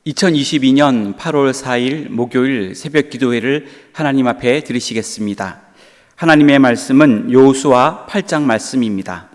2022년 8월 4일 목요일 새벽 기도회를 하나님 앞에 드리시겠습니다. 하나님의 말씀은 여호수아 8장 말씀입니다.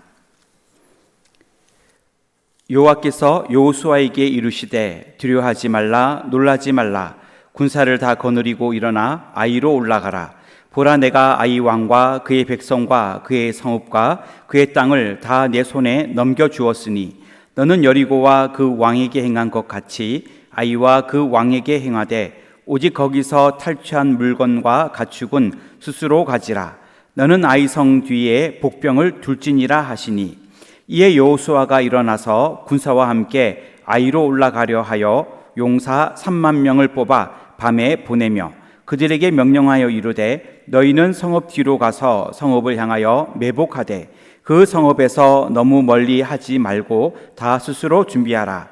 여호와께서 여호수아에게 이르시되 두려워하지 말라 놀라지 말라 군사를 다 거느리고 일어나 아이로 올라가라. 보라, 내가 아이 왕과 그의 백성과 그의 성읍과 그의 땅을 다 내 손에 넘겨주었으니 너는 여리고와 그 왕에게 행한 것 같이 아이와 그 왕에게 행하되 오직 거기서 탈취한 물건과 가축은 스스로 가지라. 너는 아이 성 뒤에 복병을 둘지니라 하시니, 이에 여호수아가 일어나서 군사와 함께 아이로 올라가려 하여 용사 3만 명을 뽑아 밤에 보내며 그들에게 명령하여 이르되 너희는 성읍 뒤로 가서 성읍을 향하여 매복하되 그 성읍에서 너무 멀리 하지 말고 다 스스로 준비하라.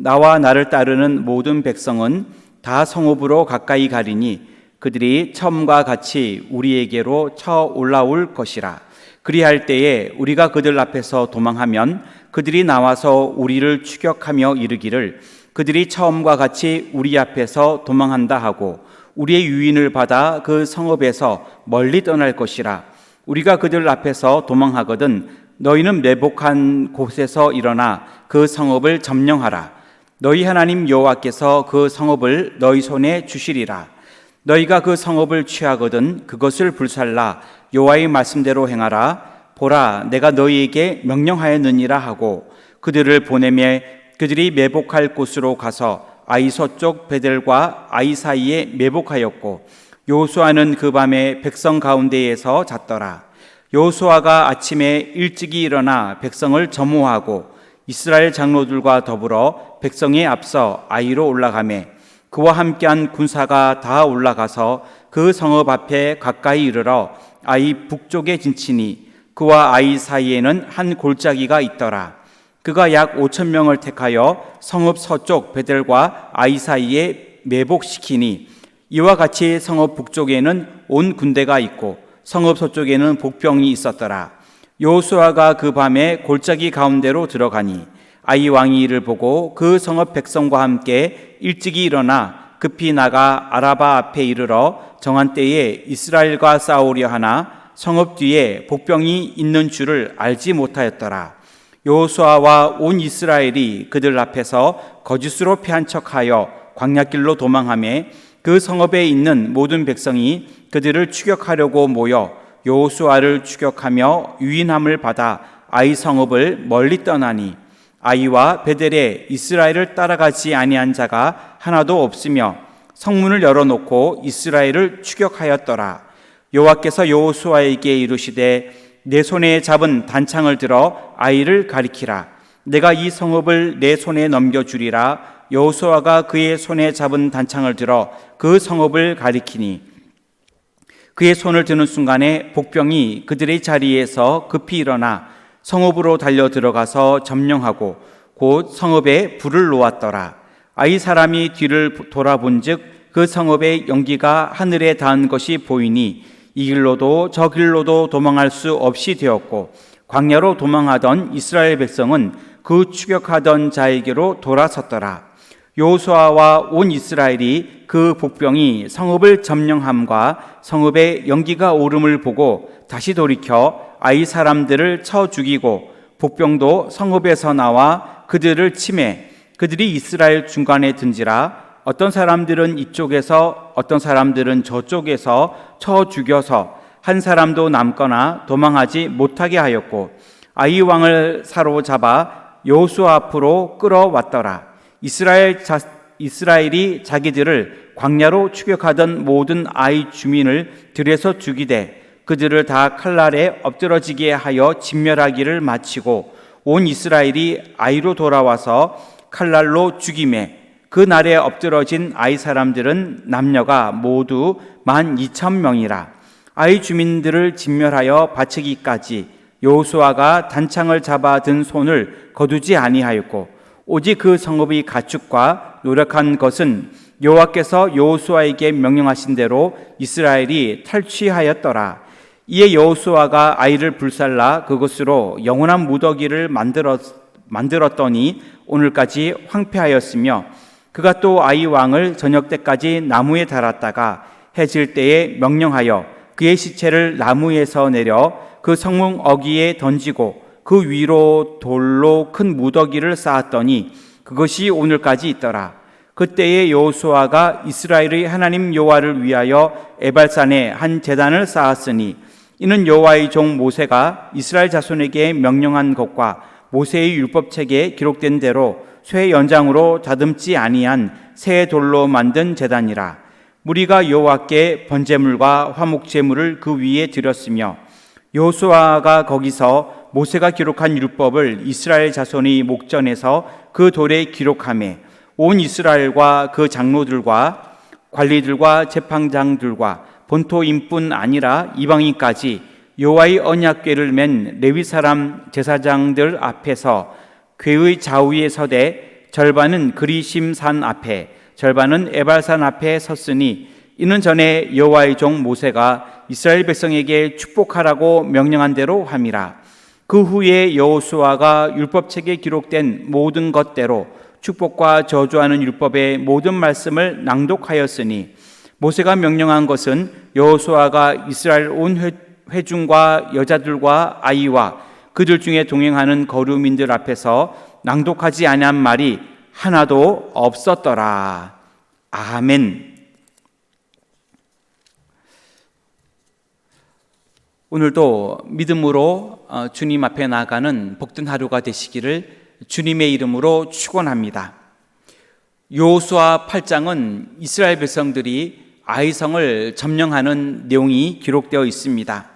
나와 나를 따르는 모든 백성은 다 성읍으로 가까이 가리니 그들이 처음과 같이 우리에게로 쳐 올라올 것이라. 그리할 때에 우리가 그들 앞에서 도망하면 그들이 나와서 우리를 추격하며 이르기를 그들이 처음과 같이 우리 앞에서 도망한다 하고 우리의 유인을 받아 그 성읍에서 멀리 떠날 것이라. 우리가 그들 앞에서 도망하거든 너희는 매복한 곳에서 일어나 그 성읍을 점령하라. 너희 하나님 여호와께서 그 성읍을 너희 손에 주시리라. 너희가 그 성읍을 취하거든 그것을 불살라 여호와의 말씀대로 행하라. 보라, 내가 너희에게 명령하였느니라 하고 그들을 보내매 그들이 매복할 곳으로 가서 아이 서쪽 베델과 아이 사이에 매복하였고 여호수아는 그 밤에 백성 가운데에서 잤더라. 여호수아가 아침에 일찍이 일어나 백성을 점호하고 이스라엘 장로들과 더불어 백성에 앞서 아이로 올라가매 그와 함께한 군사가 다 올라가서 그 성읍 앞에 가까이 이르러 아이 북쪽에 진치니 그와 아이 사이에는 한 골짜기가 있더라. 그가 약 5천 명을 택하여 성읍 서쪽 베델과 아이 사이에 매복시키니 이와 같이 성읍 북쪽에는 온 군대가 있고 성읍 서쪽에는 복병이 있었더라. 여호수아가 그 밤에 골짜기 가운데로 들어가니 아이 왕이 이를 보고 그 성읍 백성과 함께 일찍이 일어나 급히 나가 아라바 앞에 이르러 정한 때에 이스라엘과 싸우려 하나 성읍 뒤에 복병이 있는 줄을 알지 못하였더라. 여호수아와 온 이스라엘이 그들 앞에서 거짓으로 패한 척하여 광야길로 도망하매 그 성읍에 있는 모든 백성이 그들을 추격하려고 모여 여호수아를 추격하며 유인함을 받아 아이 성읍을 멀리 떠나니 아이와 베델에 이스라엘을 따라가지 아니한 자가 하나도 없으며 성문을 열어놓고 이스라엘을 추격하였더라. 여호와께서 여호수아에게 이르시되 내 손에 잡은 단창을 들어 아이를 가리키라. 내가 이 성읍을 내 손에 넘겨주리라. 여호수아가 그의 손에 잡은 단창을 들어 그 성읍을 가리키니 그의 손을 드는 순간에 복병이 그들의 자리에서 급히 일어나 성읍으로 달려 들어가서 점령하고 곧 성읍에 불을 놓았더라. 아이 사람이 뒤를 돌아본즉 그 성읍의 연기가 하늘에 닿은 것이 보이니 이 길로도 저 길로도 도망할 수 없이 되었고 광야로 도망하던 이스라엘 백성은 그 추격하던 자에게로 돌아섰더라. 여호수아와 온 이스라엘이 그 복병이 성읍을 점령함과 성읍의 연기가 오름을 보고 다시 돌이켜 아이 사람들을 쳐 죽이고 복병도 성읍에서 나와 그들을 치매 그들이 이스라엘 중간에 든지라. 어떤 사람들은 이쪽에서 어떤 사람들은 저쪽에서 쳐 죽여서 한 사람도 남거나 도망하지 못하게 하였고 아이 왕을 사로잡아 여호수아 앞으로 끌어왔더라. 이스라엘이 자기들을 광야로 추격하던 모든 아이 주민을 들에서 죽이되 그들을 다 칼날에 엎드러지게 하여 진멸하기를 마치고 온 이스라엘이 아이로 돌아와서 칼날로 죽이매 그 날에 엎드러진 아이 사람들은 남녀가 모두 12,000명이라. 아이 주민들을 진멸하여 바치기까지 여호수아가 단창을 잡아 든 손을 거두지 아니하였고 오직 그 성읍의 가축과 노력한 것은 여호와께서 여호수아에게 명령하신 대로 이스라엘이 탈취하였더라. 이에 여호수아가 아이를 불살라 그것으로 영원한 무더기를 만들었더니 오늘까지 황폐하였으며 그가 또 아이 왕을 저녁 때까지 나무에 달았다가 해질 때에 명령하여 그의 시체를 나무에서 내려 그 성문 어귀에 던지고 그 위로 돌로 큰 무더기를 쌓았더니 그것이 오늘까지 있더라. 그때에 여호수아가 이스라엘의 하나님 여호와를 위하여 에발산에 한 제단을 쌓았으니 이는 여호와의 종 모세가 이스라엘 자손에게 명령한 것과 모세의 율법책에 기록된 대로 쇠 연장으로 다듬지 아니한 새 돌로 만든 제단이라. 무리가 여호와께 번제물과 화목제물을 그 위에 드렸으며 여호수아가 거기서 모세가 기록한 율법을 이스라엘 자손의 목전에서 그 돌에 기록하며 온 이스라엘과 그 장로들과 관리들과 재판장들과 본토인뿐 아니라 이방인까지 여호와의 언약궤를 맨 레위 사람 제사장들 앞에서 궤의 좌우에 서되 절반은 그리심 산 앞에 절반은 에발산 앞에 섰으니 이는 전에 여호와의 종 모세가 이스라엘 백성에게 축복하라고 명령한 대로 함이라. 그 후에 여호수아가 율법책에 기록된 모든 것대로 축복과 저주하는 율법의 모든 말씀을 낭독하였으니 모세가 명령한 것은 여호수아가 이스라엘 온 회중과 여자들과 아이와 그들 중에 동행하는 거류민들 앞에서 낭독하지 아니한 말이 하나도 없었더라. 아멘. 오늘도 믿음으로 주님 앞에 나아가는 복된 하루가 되시기를 주님의 이름으로 축원합니다. 여호수아 8장은 이스라엘 백성들이 아이성을 점령하는 내용이 기록되어 있습니다.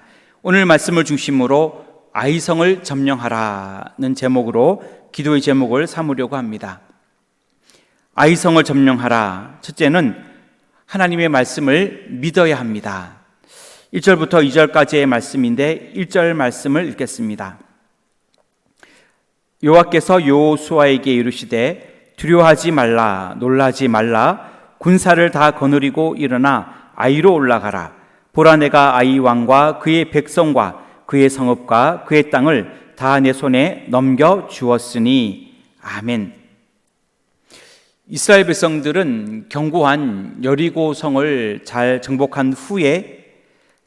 오늘 말씀을 중심으로 아이성을 점령하라는 제목으로 기도의 제목을 삼으려고 합니다. 아이성을 점령하라. 첫째는 하나님의 말씀을 믿어야 합니다. 1절부터 2절까지의 말씀인데 1절 말씀을 읽겠습니다. 여호와께서 여호수아에게 이르시되 두려워하지 말라 놀라지 말라 군사를 다 거느리고 일어나 아이로 올라가라. 보라 내가 아이 왕과 그의 백성과 그의 성읍과 그의 땅을 다 내 손에 넘겨 주었으니. 아멘. 이스라엘 백성들은 견고한 여리고 성을 잘 정복한 후에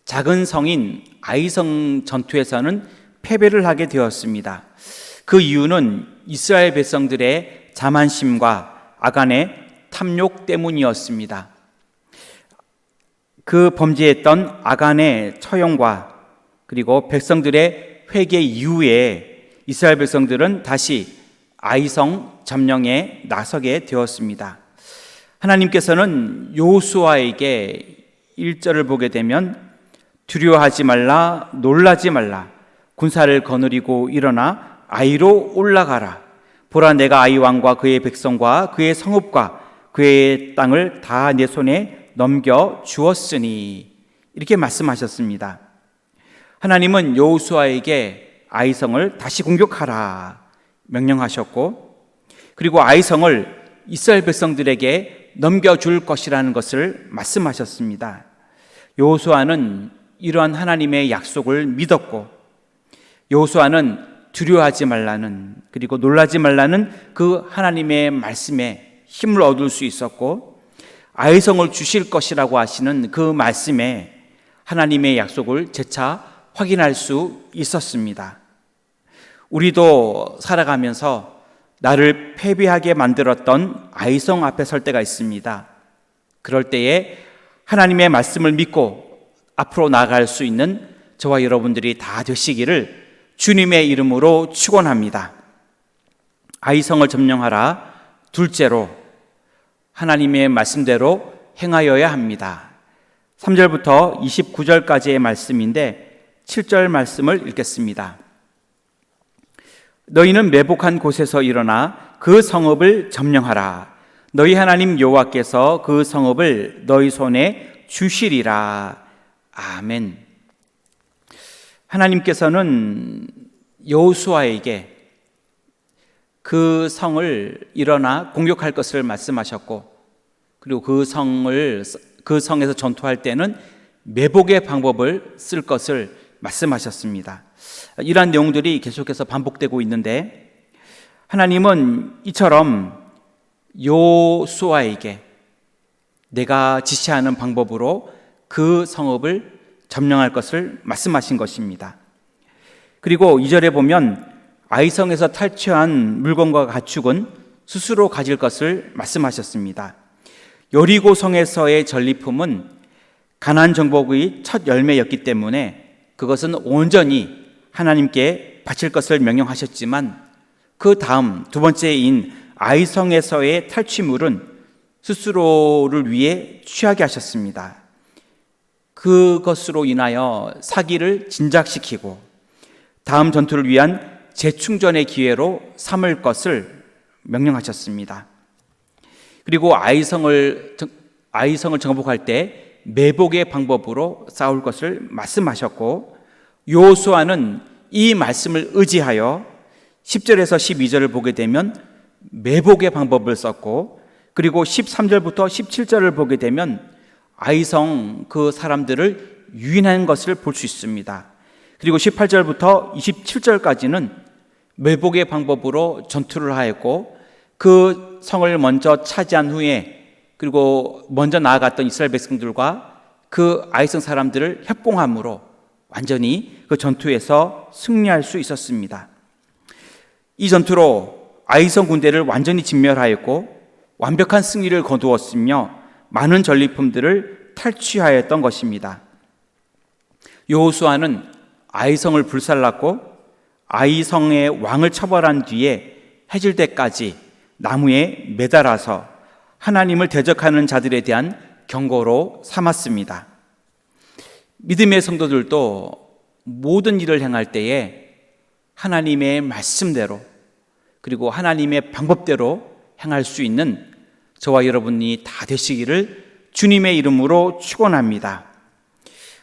작은 성인 아이성 전투에서는 패배를 하게 되었습니다. 그 이유는 이스라엘 백성들의 자만심과 아간의 탐욕 때문이었습니다. 그 범죄했던 아간의 처형과 그리고 백성들의 회개 이후에 이스라엘 백성들은 다시 아이성 점령에 나서게 되었습니다. 하나님께서는 여호수아에게 1절을 보게 되면 두려워하지 말라 놀라지 말라 군사를 거느리고 일어나 아이로 올라가라. 보라 내가 아이 왕과 그의 백성과 그의 성읍과 그의 땅을 다 내 손에 넘겨 주었으니. 이렇게 말씀하셨습니다. 하나님은 여호수아에게 아이성을 다시 공격하라 명령하셨고, 그리고 아이성을 이스라엘 백성들에게 넘겨줄 것이라는 것을 말씀하셨습니다. 여호수아는 이러한 하나님의 약속을 믿었고, 여호수아는 두려워하지 말라는, 그리고 놀라지 말라는 그 하나님의 말씀에 힘을 얻을 수 있었고, 아이성을 주실 것이라고 하시는 그 말씀에 하나님의 약속을 재차 확인할 수 있었습니다. 우리도 살아가면서 나를 패배하게 만들었던 아이성 앞에 설 때가 있습니다. 그럴 때에 하나님의 말씀을 믿고 앞으로 나아갈 수 있는 저와 여러분들이 다 되시기를 주님의 이름으로 축원합니다. 아이성을 점령하라. 둘째로 하나님의 말씀대로 행하여야 합니다. 3절부터 29절까지의 말씀인데 7절 말씀을 읽겠습니다. 너희는 매복한 곳에서 일어나 그 성읍을 점령하라. 너희 하나님 여호와께서 그 성읍을 너희 손에 주시리라. 아멘. 하나님께서는 여호수아에게 그 성을 일어나 공격할 것을 말씀하셨고, 그리고 그 성에서 전투할 때는 매복의 방법을 쓸 것을 말씀하셨습니다. 이러한 내용들이 계속해서 반복되고 있는데, 하나님은 이처럼 요수아에게 내가 지시하는 방법으로 그 성읍을 점령할 것을 말씀하신 것입니다. 그리고 2절에 보면 아이성에서 탈취한 물건과 가축은 스스로 가질 것을 말씀하셨습니다. 여리고 성에서의 전리품은 가나안 정복의 첫 열매였기 때문에 그것은 온전히 하나님께 바칠 것을 명령하셨지만 그 다음 두 번째인 아이성에서의 탈취물은 스스로를 위해 취하게 하셨습니다. 그것으로 인하여 사기를 진작시키고 다음 전투를 위한 재충전의 기회로 삼을 것을 명령하셨습니다. 그리고 아이성을 정복할 때 매복의 방법으로 싸울 것을 말씀하셨고, 여호수아는 이 말씀을 의지하여 10절에서 12절을 보게 되면 매복의 방법을 썼고, 그리고 13절부터 17절을 보게 되면 아이성 그 사람들을 유인한 것을 볼 수 있습니다. 그리고 18절부터 27절까지는 매복의 방법으로 전투를 하였고, 그 성을 먼저 차지한 후에 그리고 먼저 나아갔던 이스라엘 백성들과 그 아이성 사람들을 협공함으로 완전히 그 전투에서 승리할 수 있었습니다. 이 전투로 아이성 군대를 완전히 진멸하였고 완벽한 승리를 거두었으며 많은 전리품들을 탈취하였던 것입니다. 여호수아는 아이성을 불살랐고 아이성의 왕을 처벌한 뒤에 해질 때까지 나무에 매달아서 하나님을 대적하는 자들에 대한 경고로 삼았습니다. 믿음의 성도들도 모든 일을 행할 때에 하나님의 말씀대로 그리고 하나님의 방법대로 행할 수 있는 저와 여러분이 다 되시기를 주님의 이름으로 축원합니다.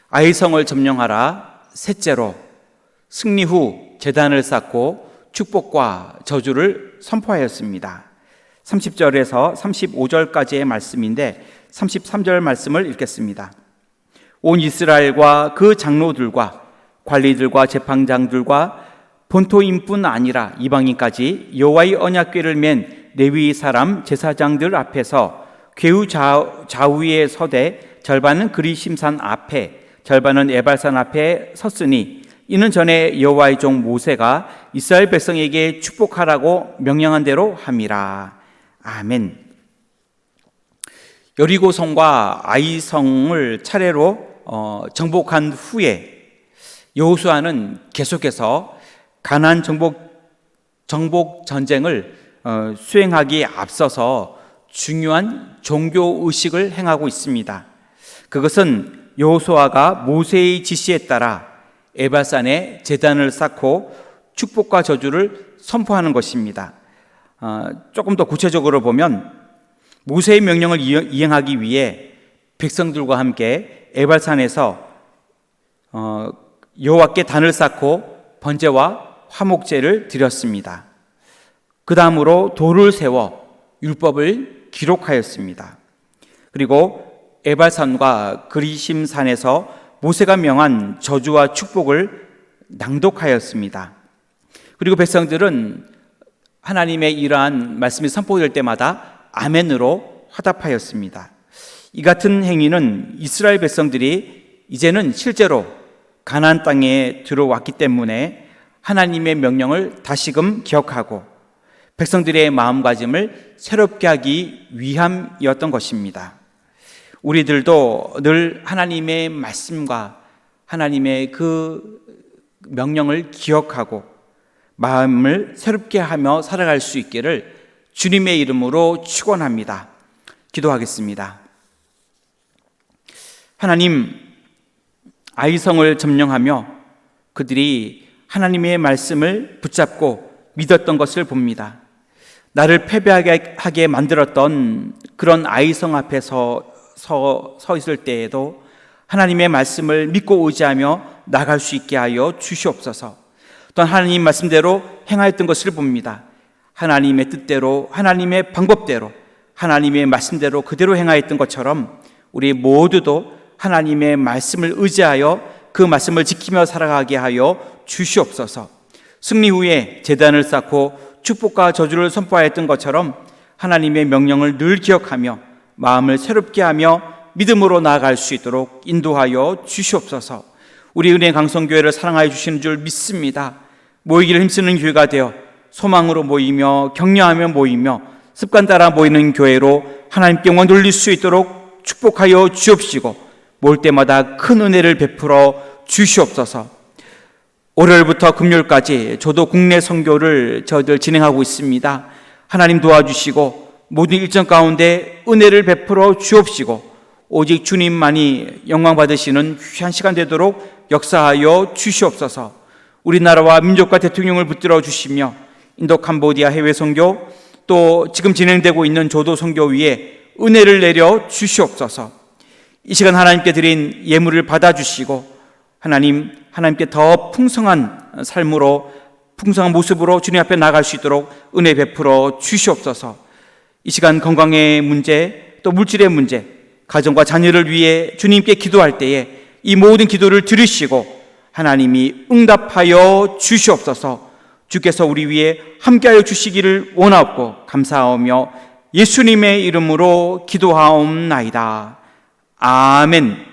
아이성을 점령하라. 셋째로, 승리 후 제단을 쌓고 축복과 저주를 선포하였습니다. 30절에서 35절까지의 말씀인데 33절 말씀을 읽겠습니다. 온 이스라엘과 그 장로들과 관리들과 재판장들과 본토인뿐 아니라 이방인까지 여호와의 언약궤를 맨 레위 사람 제사장들 앞에서 궤우 좌우에 서되 절반은 그리심산 앞에 절반은 에발산 앞에 섰으니 이는 전에 여호와의 종 모세가 이스라엘 백성에게 축복하라고 명령한 대로 함이라. 아멘. 여리고성과 아이성을 차례로 정복한 후에 여호수아는 계속해서 가나안 정복 전쟁을 수행하기에 앞서서 중요한 종교 의식을 행하고 있습니다. 그것은 여호수아가 모세의 지시에 따라 에발산에 제단을 쌓고 축복과 저주를 선포하는 것입니다. 조금 더 구체적으로 보면 모세의 명령을 이행하기 위해 백성들과 함께 에발산에서 여호와께 단을 쌓고 번제와 화목제를 드렸습니다. 그 다음으로 돌을 세워 율법을 기록하였습니다. 그리고 에발산과 그리심산에서 모세가 명한 저주와 축복을 낭독하였습니다. 그리고 백성들은 하나님의 이러한 말씀이 선포될 때마다 아멘으로 화답하였습니다. 이 같은 행위는 이스라엘 백성들이 이제는 실제로 가나안 땅에 들어왔기 때문에 하나님의 명령을 다시금 기억하고 백성들의 마음가짐을 새롭게 하기 위함이었던 것입니다. 우리들도 늘 하나님의 말씀과 하나님의 그 명령을 기억하고 마음을 새롭게 하며 살아갈 수 있기를 주님의 이름으로 축원합니다. 기도하겠습니다. 하나님, 아이성을 점령하며 그들이 하나님의 말씀을 붙잡고 믿었던 것을 봅니다. 나를 패배하게 만들었던 그런 아이성 앞에 서 있을 때에도 하나님의 말씀을 믿고 의지하며 나갈 수 있게 하여 주시옵소서. 또한 하나님 말씀대로 행하였던 것을 봅니다. 하나님의 뜻대로, 하나님의 방법대로, 하나님의 말씀대로 그대로 행하였던 것처럼 우리 모두도 하나님의 말씀을 의지하여 그 말씀을 지키며 살아가게 하여 주시옵소서. 승리 후에 제단을 쌓고 축복과 저주를 선포하였던 것처럼 하나님의 명령을 늘 기억하며 마음을 새롭게 하며 믿음으로 나아갈 수 있도록 인도하여 주시옵소서. 우리 은혜 강성교회를 사랑하여 주시는 줄 믿습니다. 모이기를 힘쓰는 교회가 되어 소망으로 모이며 격려하며 모이며 습관 따라 모이는 교회로 하나님께 영광 돌릴 수 있도록 축복하여 주옵시고 모일 때마다 큰 은혜를 베풀어 주시옵소서. 월요일부터 금요일까지 저도 국내 선교를 저희들 진행하고 있습니다. 하나님 도와주시고 모든 일정 가운데 은혜를 베풀어 주옵시고 오직 주님만이 영광 받으시는 귀한 시간 되도록 역사하여 주시옵소서. 우리나라와 민족과 대통령을 붙들어 주시며 인도 캄보디아 해외 선교 또 지금 진행되고 있는 조도 선교 위에 은혜를 내려 주시옵소서. 이 시간 하나님께 드린 예물을 받아주시고 하나님께 더 풍성한 삶으로 풍성한 모습으로 주님 앞에 나갈 수 있도록 은혜 베풀어 주시옵소서. 이 시간 건강의 문제 또 물질의 문제 가정과 자녀를 위해 주님께 기도할 때에 이 모든 기도를 들으시고 하나님이 응답하여 주시옵소서. 주께서 우리 위에 함께하여 주시기를 원하옵고 감사하며 예수님의 이름으로 기도하옵나이다. 아멘.